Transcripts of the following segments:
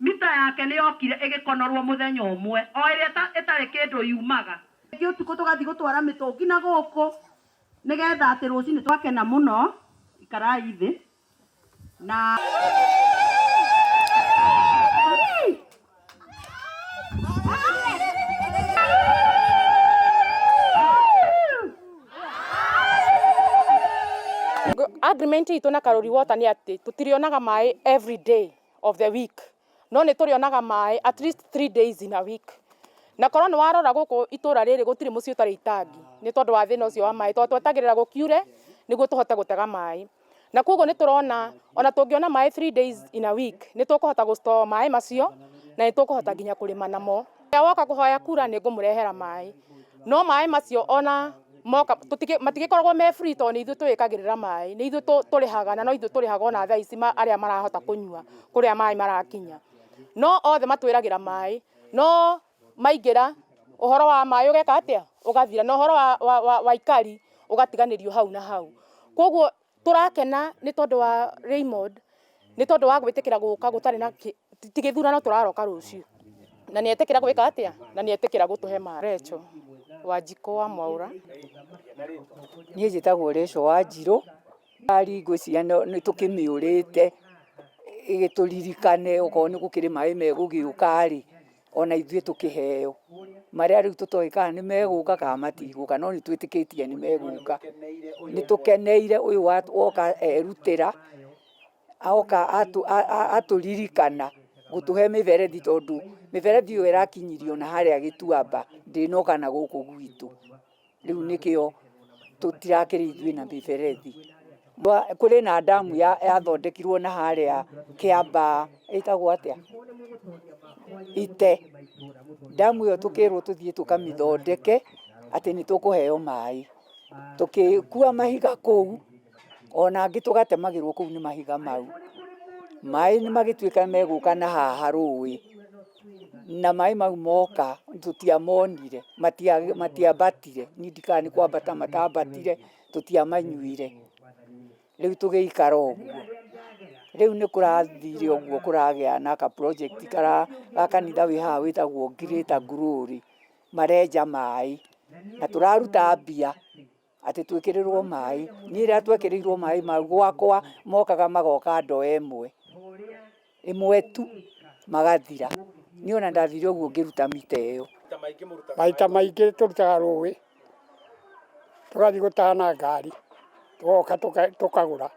mita yake nä yokire ĩgĩkonorwo mũthenya ũmwe o ĩrĩa ĩtarĩ kĩndũ yumaga ĩ ũtukũ tũgathiĩ gũtwara mĩtũngi na gũkũ nĩgetha atĩ rũcinĩ twakena mũno ikarai thĩ na agreement itu na Karuri Water ni ati tutirionaga mai every day of the week no ni turionaga mai at least 3 days in a week na korwo ni warora guku itura riri gutiri muci utari itangi ni tondu wa thina ucio wa mai to twetagirira gukiure niguo tuhote gutega mai na koguo ni turona ona tungiona mai 3 days in a week ni tukuhota gustore mai macio na ni tukuhota nginya kurima namo woka kuhoya kura ni ngumurehera mai no mai macio ona moka matigikoragwo me free to ni ithu twikagirira mai ni ithu turihaga na no ithu turihaga ona thaa ici aria marahota kunyua kuria mai marakinya no othe matwiragira mai no maingira uhoro wa mai ugeka atia ugathira no uhoro wa ikari ugatiganirio hau na hau koguo turakena ni tondu wa Raymond ni tondu wa gwitikira guka gutari na tigithurano turaroka rucio na ni etikira gwika atia na ni etikira gutuhe mai Recho Wanjiko wa Mwaura niĩ njĩtagwo Recho Wanjirũ ari ngwĩciria nĩ tũkĩmĩũrĩte ĩgĩtũririkane okorwo nĩ gũkĩrĩ maĩ megũgĩũka rĩ ona ithuĩ tũkĩheo marĩa rĩu tũtoĩ kana nĩ megũka kana matigũka no nĩ twĩtĩkĩtie nĩ megũka nĩ tũkeneire ũyũ woka erutĩra aoka atũririkana gũtũhe mĩberethi tondũ mĩberethi ĩyo ĩrakinyirio na harĩa Gĩtuamba ndĩnoka na gũkũ gwitũ rĩu nĩkĩo tũtirakĩrĩ ithuĩ na mĩberethi kũrĩ na damu yathondekirwo na harĩa Kĩamba ĩtagwo atĩa Ite damu ĩyo tũkĩrwo tũthiĩ tũkamĩthondeke atĩ nĩ tũkũheo maĩ tũkĩkua mahiga kũu ona angĩ tũgatemagĩrwo kũu nĩ mahiga mau maĩ nĩ magĩtuĩka megũka na haha rũĩ na maĩ mau moka tũtiamonire matiambatire nindika nĩ kwambata matambatire tũtiamanyuire rĩu tũgĩikara ũguo rĩu nĩ kũrathire ũguo kũragĩa na ka project ga kanitha wĩ haha wĩtagwo Greater Glory marenja maĩ na tũraruta mbia atĩ twĩkĩrĩrwo maĩ niĩ rĩrĩa twekĩrĩirwo maĩ mau gwakwa mokaga magoka ndoo ĩmwe tu magathira niĩ ona ndathire ũguo ngĩruta mita ĩyo maita maingĩ tũrutaga rũĩ tũgathiĩ gũtaha na ngari tũgoka tũkagũra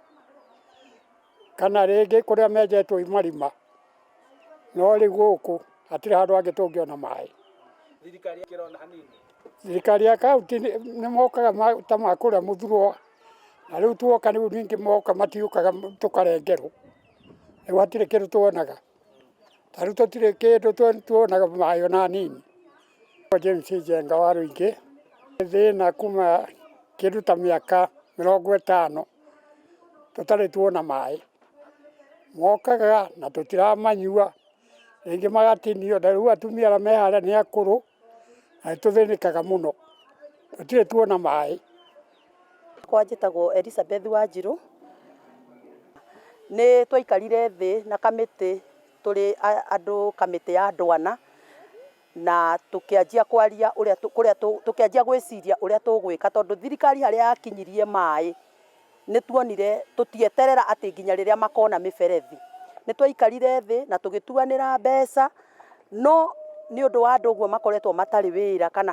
kana rĩngĩ kũrĩa menjetwo marima no rĩu gũkũ hatirĩ handũ hangĩ tũngĩona maĩ thirikari ya kaunti nĩ mokaga ta ma kũrĩa Mũthurwa na rĩu tuoka rĩu ningĩ moka matiũkaga tũkarengerwo rĩu hatirĩ kĩndũ tuonaga ta rĩu tũtirĩ kĩndũ tuonaga maĩ ona nini James Njenga wa Rũingĩ thĩna kuma kĩndũ ta mĩaka 50 tũtarĩ tuona maĩ mokaga na tũtiramanyua rĩngĩ magatinio na rĩu atumia arĩa me harĩa nĩ akũrũ na tũthĩnĩkaga mũno tũtirĩ tuona maĩ. Kwa njĩtagwo Elizabeth Wanjirũ nĩ twaikarire thĩ na kamĩtĩ tũrĩ andũ kamĩtĩ ya ndwana na tũkĩanjia kwaria tũkĩanjia gwĩciria ũrĩa tũgwĩka tondũ thirikari harĩa yakinyirie maĩ nĩ tuonire tũtieterera atĩ nginya rĩrĩa makona mĩberethi nĩ twaikarire thĩ na tũgĩtuanĩra mbeca no nĩ ũndũ wa andũ ũguo makoretwo matarĩ wĩra kana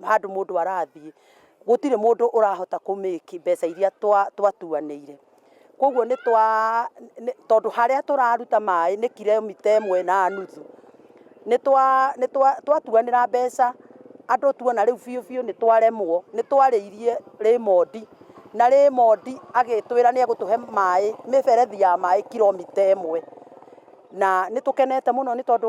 handũ mũndũ arathiĩ gũtirĩ mũndũ ũrahota kũmĩki mbeca iria twatuanĩire koguo tondũ harĩa tũraruta maĩ nĩ kilomita 1.5 nĩ twatuanĩra mbeca andũ tuona rĩu biũ nĩ twaremwo nĩ twarĩirie Raymond na Raymond agĩtwĩra nĩ egũtũhe maĩ mĩberethi ya maĩ kilomita 1 na nĩ tũkenete mũno nĩ tondũ